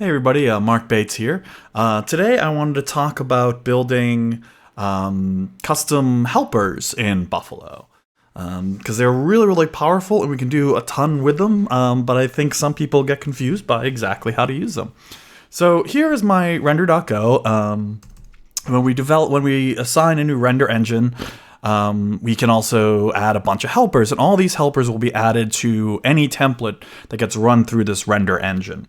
Hey everybody, Mark Bates here. Today I wanted to talk about building custom helpers in Buffalo. Because they're really powerful and we can do a ton with them, but I think some people get confused by exactly how to use them. So here is my render.go. When we assign a new render engine, we can also add a bunch of helpers, and all these helpers will be added to any template that gets run through this render engine.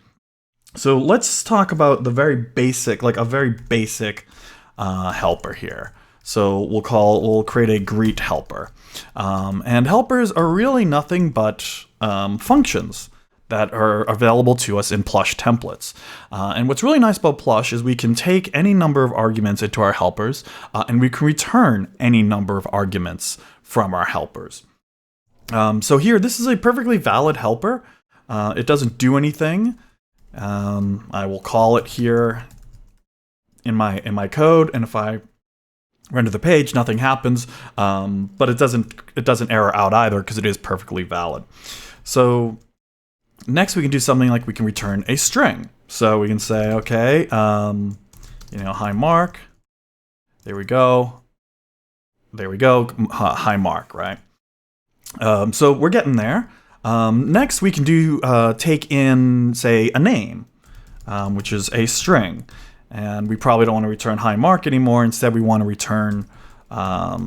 So let's talk about a very basic helper here. So we'll create a greet helper. And helpers are really nothing but functions that are available to us in Plush templates. And what's really nice about Plush is we can take any number of arguments into our helpers, and we can return any number of arguments from our helpers. So here, this is a perfectly valid helper. It doesn't do anything. I will call it here in my code, and if I render the page, nothing happens. But it doesn't error out either because it is perfectly valid. So next we can do something like we can return a string. So we can say, okay, hi Mark. There we go. Hi Mark, right? So we're getting there. Next, we can take in, say, a name, which is a string. And we probably don't want to return hi Mark anymore. Instead, we want to return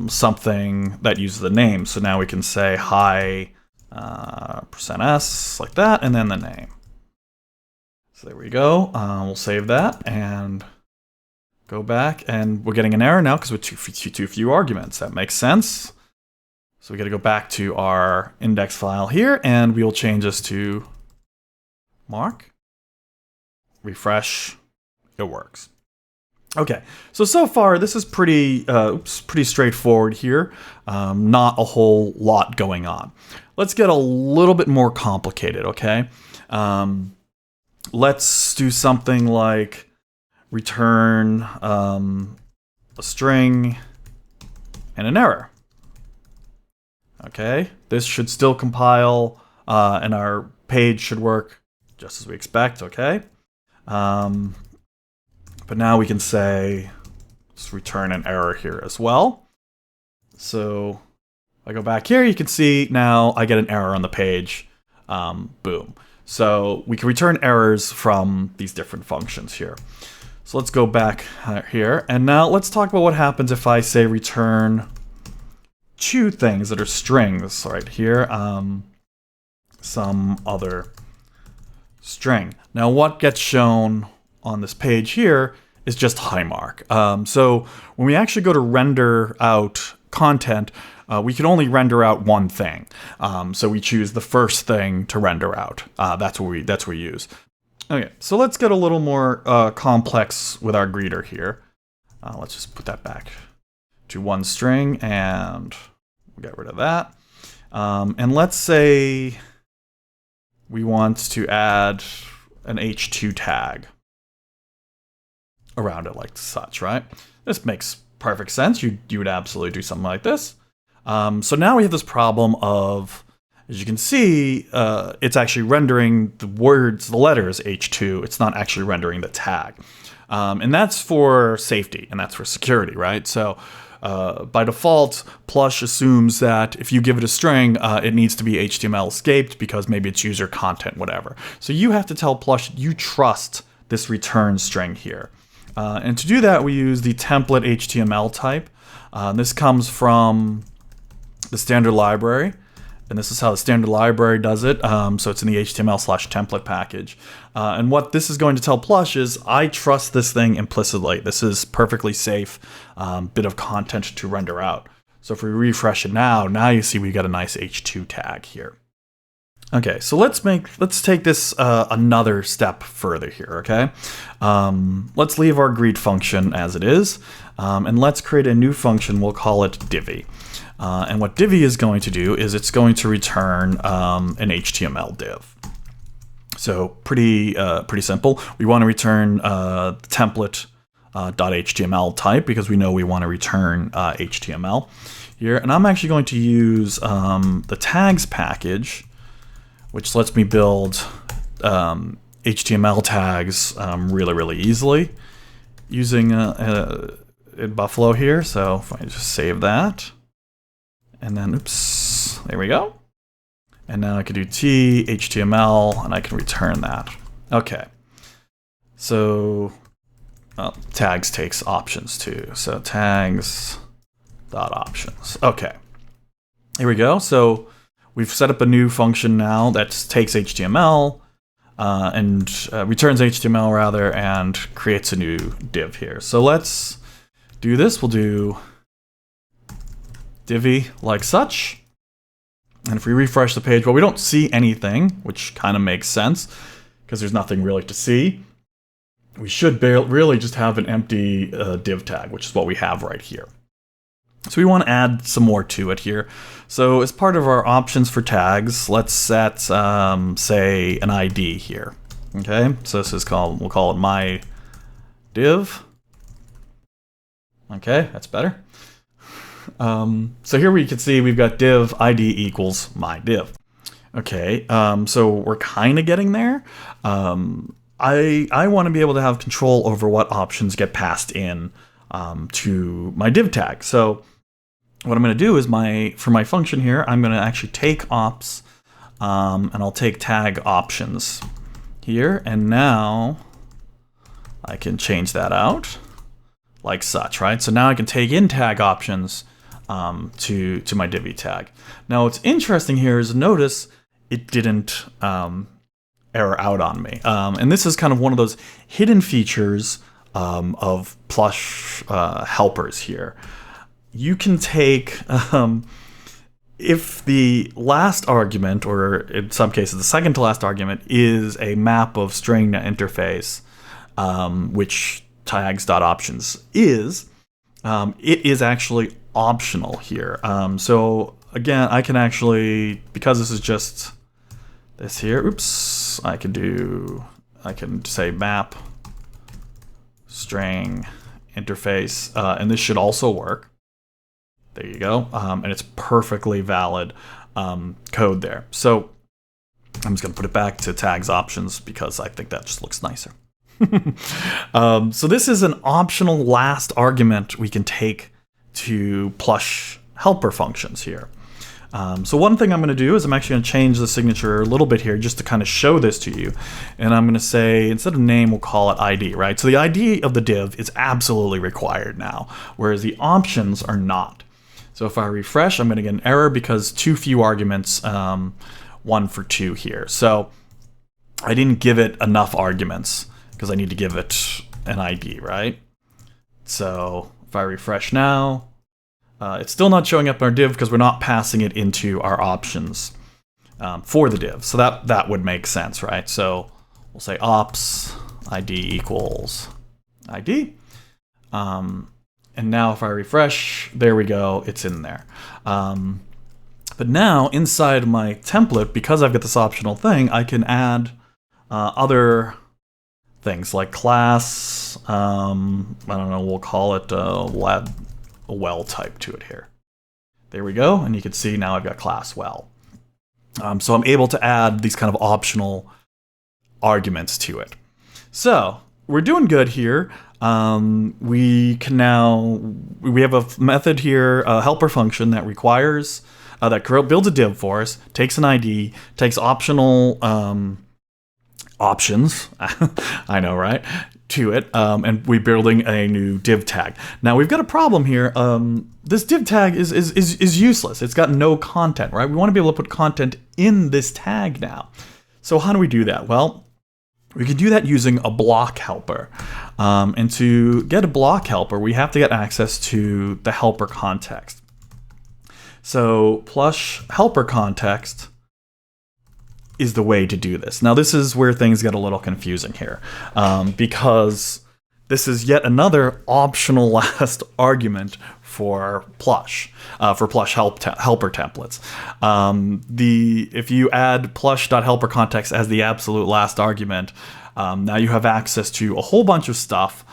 something that uses the name. So now we can say hi %s, like that, and then the name. So there we go. We'll save that and go back. And we're getting an error now because we're too few arguments. That makes sense. So we got to go back to our index file here, and we'll change this to Mark. Refresh. It works. Okay, so far this is pretty straightforward here. Not a whole lot going on. Let's get a little bit more complicated, okay? Let's do something like return a string and an error. Okay, this should still compile, and our page should work just as we expect, okay? But now we can say, let's return an error here as well. So if I go back here, you can see now I get an error on the page. Boom. So we can return errors from these different functions here. So let's go back here, and now let's talk about what happens if I say return two things that are strings right here, some other string. Now what gets shown on this page here is just hi Mark. So when we actually go to render out content, we can only render out one thing. So we choose the first thing to render out. That's what we use. Okay, so let's get a little more complex with our greeter here. Let's just put that back to one string and get rid of that. And let's say we want to add an h2 tag around it like such, right? This makes perfect sense. You would absolutely do something like this. So now we have this problem of, as you can see, it's actually rendering the letters h2. It's not actually rendering the tag. And that's for safety, and that's for security, right? So by default, Plush assumes that if you give it a string, it needs to be HTML escaped because maybe it's user content, whatever. So you have to tell Plush you trust this return string here. And to do that, we use the template HTML type. This comes from the standard library. And this is how the standard library does it. So it's in the HTML/template package. And what this is going to tell Plush is, I trust this thing implicitly. This is perfectly safe bit of content to render out. So if we refresh it now you see we got a nice h2 tag here. Okay, so let's take this another step further here, okay? Let's leave our greet function as it is, and let's create a new function. We'll call it Divi. And what Divi is going to do is it's going to return an HTML div. So pretty simple. We want to return template .html type because we know we want to return HTML here. And I'm actually going to use the tags package, which lets me build HTML tags really, really easily using Buffalo here. So if I just save that, and then, oops, there we go. And now I can do T, HTML, and I can return that. Okay. So tags takes options too. So tags dot options. Okay. Here we go. So we've set up a new function now that takes HTML and returns HTML rather, and creates a new div here. So let's do this. We'll do Divi like such. And if we refresh the page, well, we don't see anything, which kind of makes sense because there's nothing really to see. We should really just have an empty div tag, which is what we have right here. So we want to add some more to it here. So as part of our options for tags, let's set, say, an ID here. Okay, so this is we'll call it my div. Okay, that's better. So here we can see we've got div ID equals my div. Okay, so we're kind of getting there. I want to be able to have control over what options get passed in to my div tag. So what I'm going to do is for my function here, I'm going to actually take ops, and I'll take tag options here, and now I can change that out like such, right? So now I can take in tag options to my Divi tag. Now what's interesting here is notice it didn't error out on me. And this is kind of one of those hidden features of Plush helpers here. You can take, if the last argument, or in some cases the second to last argument, is a map of string to interface, which tags.options is, it is actually optional here. So again, I can actually, because this is just this here, oops, I can say map string interface, and this should also work. There you go. And it's perfectly valid code there. So I'm just going to put it back to tags options because I think that just looks nicer. So this is an optional last argument we can take to Plush helper functions here. So one thing I'm going to do is I'm actually going to change the signature a little bit here just to kind of show this to you. And I'm going to say, instead of name, we'll call it ID, right? So the ID of the div is absolutely required now, whereas the options are not. So if I refresh, I'm going to get an error because too few arguments, 1 for 2 here. So I didn't give it enough arguments because I need to give it an ID, right? So if I refresh now, it's still not showing up in our div because we're not passing it into our options for the div. So that would make sense, right? So we'll say ops ID equals ID. And now if I refresh, there we go, it's in there. But now inside my template, because I've got this optional thing, I can add other things like class, I don't know, we'll call it, we'll add a well type to it here. There we go, and you can see now I've got class well. So I'm able to add these kind of optional arguments to it. So we're doing good here. We have a method here, a helper function that requires, that builds a div for us, takes an ID, takes optional options, I know, right, to it, and we're building a new div tag. Now we've got a problem here. This div tag is useless. It's got no content, right? We want to be able to put content in this tag now. So how do we do that? Well, we can do that using a block helper. And to get a block helper, we have to get access to the helper context. So Plush helper context is the way to do this. Now this is where things get a little confusing here, because this is yet another optional last argument for Plush helper templates. If you add plush.helper context as the absolute last argument, now you have access to a whole bunch of stuff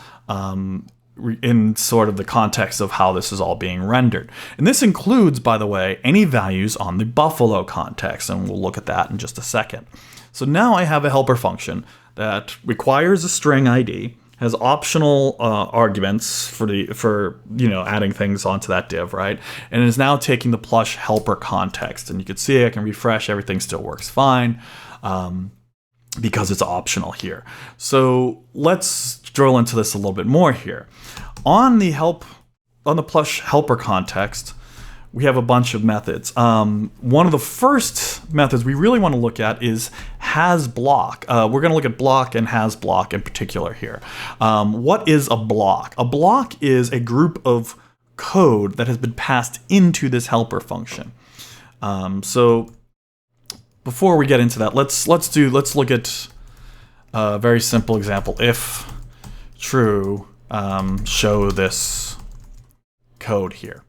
in sort of the context of how this is all being rendered. And this includes, by the way, any values on the Buffalo context, and we'll look at that in just a second. So now I have a helper function that requires a string ID, has optional arguments for adding things onto that div, right? And is now taking the plush helper context. And you can see I can refresh, everything still works fine because it's optional here. So let's drill into this a little bit more here. On the plush helper context, we have a bunch of methods. One of the first methods we really want to look at is hasBlock. We're going to look at block and hasBlock in particular here. What is a block? A block is a group of code that has been passed into this helper function. So before we get into that, let's look at a very simple example. If true, show this code here.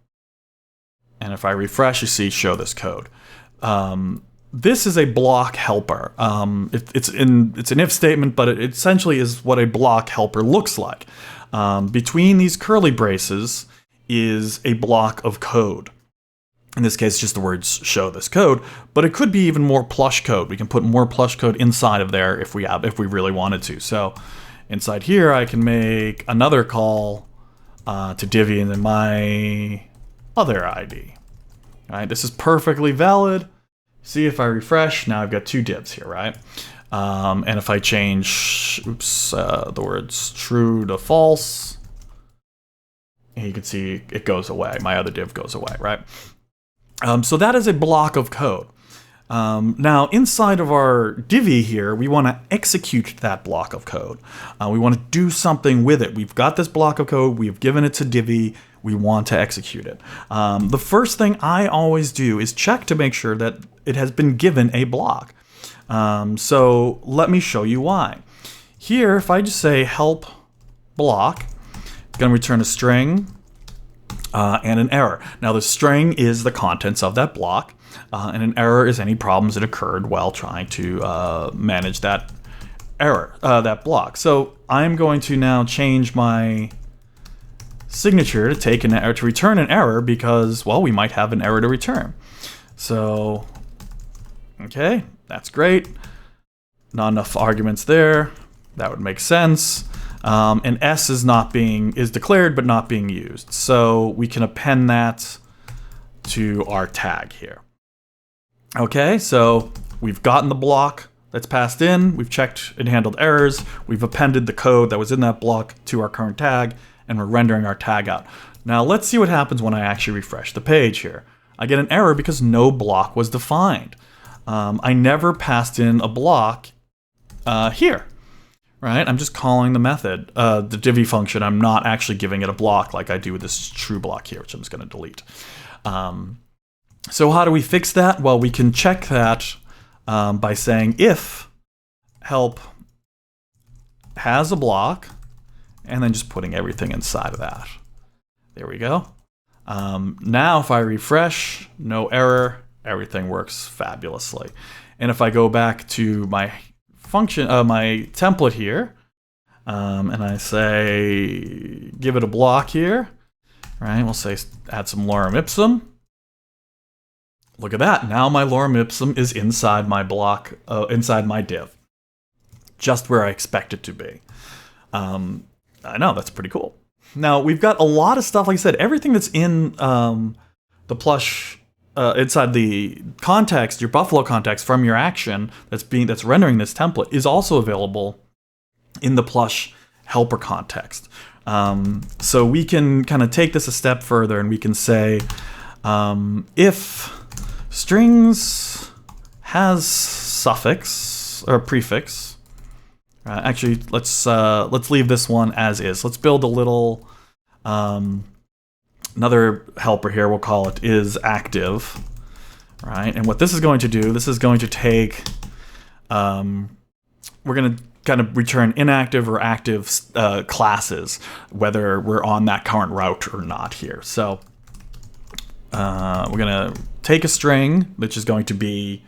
And if I refresh, you see show this code. This is a block helper. It's an if statement, but it essentially is what a block helper looks like. Between these curly braces is a block of code. In this case, just the words show this code, but it could be even more plush code. We can put more plush code inside of there if we really wanted to. So inside here, I can make another call to Divi and then my other ID. All right, this is perfectly valid. See, if I refresh, now I've got two divs here, right? And if I change, the words true to false, and you can see it goes away. My other div goes away, right? So that is a block of code. Now, inside of our Divi here, we want to execute that block of code. We want to do something with it. We've got this block of code. We've given it to Divi. We want to execute it. The first thing I always do is check to make sure that it has been given a block. So let me show you why. Here, if I just say help block, it's going to return a string and an error. Now, the string is the contents of that block. And an error is any problems that occurred while trying to manage that error, that block. So I'm going to now change my signature to take an error, to return an error because, well, we might have an error to return. So, okay, that's great. Not enough arguments there. That would make sense. And S is declared but not being used. So we can append that to our tag here. Okay, so we've gotten the block that's passed in, we've checked and handled errors, we've appended the code that was in that block to our current tag, and we're rendering our tag out. Now let's see what happens when I actually refresh the page here. I get an error because no block was defined. I never passed in a block here, right? I'm just calling the method, the Divi function. I'm not actually giving it a block like I do with this true block here, which I'm just going to delete. So how do we fix that? Well, we can check that by saying if help has a block, and then just putting everything inside of that. There we go. Now if I refresh, no error, everything works fabulously. And if I go back to my function, my template here, and I say give it a block here, right? We'll say add some lorem ipsum. Look at that. Now my lorem ipsum is inside my block, inside my div, just where I expect it to be. I know, that's pretty cool. Now we've got a lot of stuff. Like I said, everything that's in the plush inside the context, your Buffalo context from your action that's rendering this template is also available in the plush helper context. So we can kind of take this a step further, and we can say if strings has suffix or prefix. Actually, let's leave this one as is. Let's build a little another helper here. We'll call it is active, right? And what this is going to do, this is going to take. We're going to kind of return inactive or active classes, whether we're on that current route or not here. So we're going to take a string, which is going to be,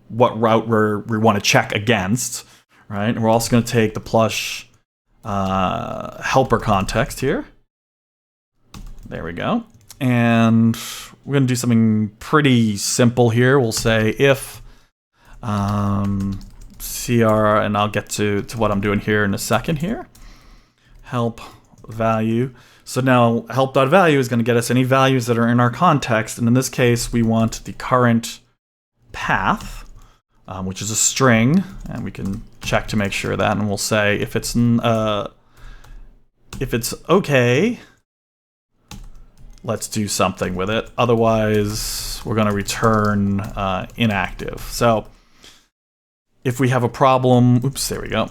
what route we want to check against, right? And we're also going to take the plush helper context here. There we go. And we're going to do something pretty simple here. We'll say if, let's tr, and I'll get to what I'm doing here in a second here. Help value. So now help.value is going to get us any values that are in our context, and in this case we want the current path, which is a string, and we can check to make sure of that, and we'll say if it's okay, let's do something with it. Otherwise, we're going to return inactive. So if we have a problem, oops, there we go.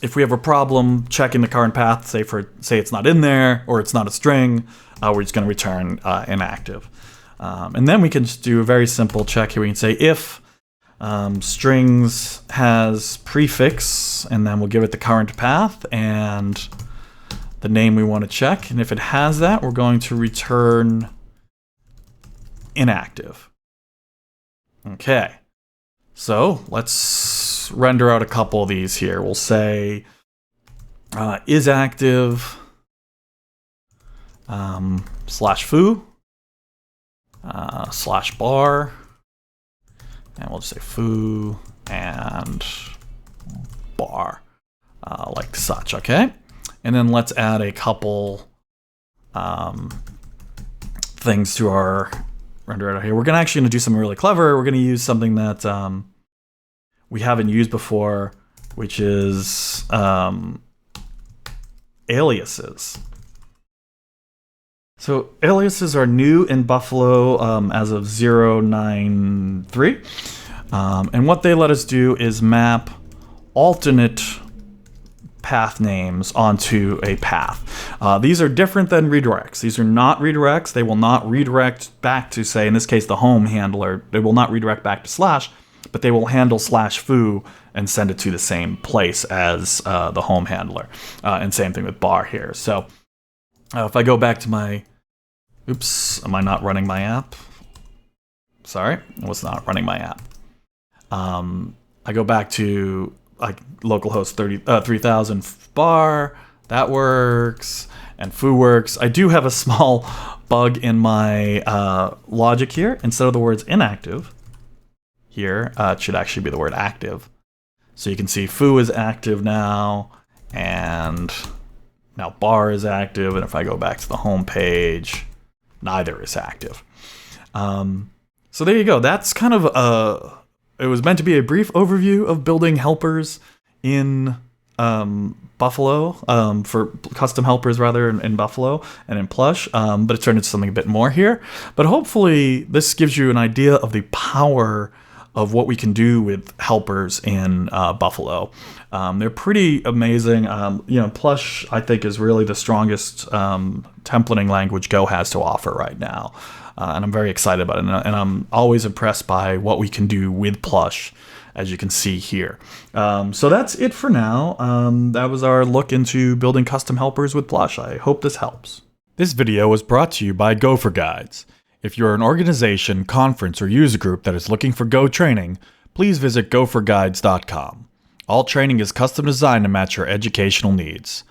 If we have a problem checking the current path, say it's not in there or it's not a string, we're just going to return inactive. And then we can just do a very simple check here. We can say if strings has prefix, and then we'll give it the current path and the name we want to check. And if it has that, we're going to return inactive. Okay. So let's render out a couple of these here. We'll say is active slash foo slash bar, and we'll just say foo and bar like such. Okay, and then let's add a couple things to our render out here. We're actually going to do something really clever. We're going to use something that we haven't used before, which is aliases. So aliases are new in Buffalo as of 0.93. And what they let us do is map alternate path names onto a path. These are different than redirects. These are not redirects. They will not redirect back to, say, in this case, the home handler. They will not redirect back to slash, but they will handle slash foo and send it to the same place as the home handler. And same thing with bar here. So if I go back to my, oops, am I not running my app? Sorry, I was not running my app. I go back to like localhost 3000 bar, that works, and foo works. I do have a small bug in my logic here. Instead of the words inactive, here it should actually be the word active. So you can see foo is active now, and now bar is active, and if I go back to the home page, neither is active. So there you go. That's kind of it was meant to be a brief overview of building helpers in Buffalo, for custom helpers rather in Buffalo and in Plush, but it turned into something a bit more here. But hopefully this gives you an idea of the power of what we can do with helpers in Buffalo. They're pretty amazing. Plush, I think, is really the strongest templating language Go has to offer right now. And I'm very excited about it. And I'm always impressed by what we can do with Plush, as you can see here. So that's it for now. That was our look into building custom helpers with Plush. I hope this helps. This video was brought to you by Go for Guides. If you're an organization, conference, or user group that is looking for Go training, please visit goforguides.com. All training is custom designed to match your educational needs.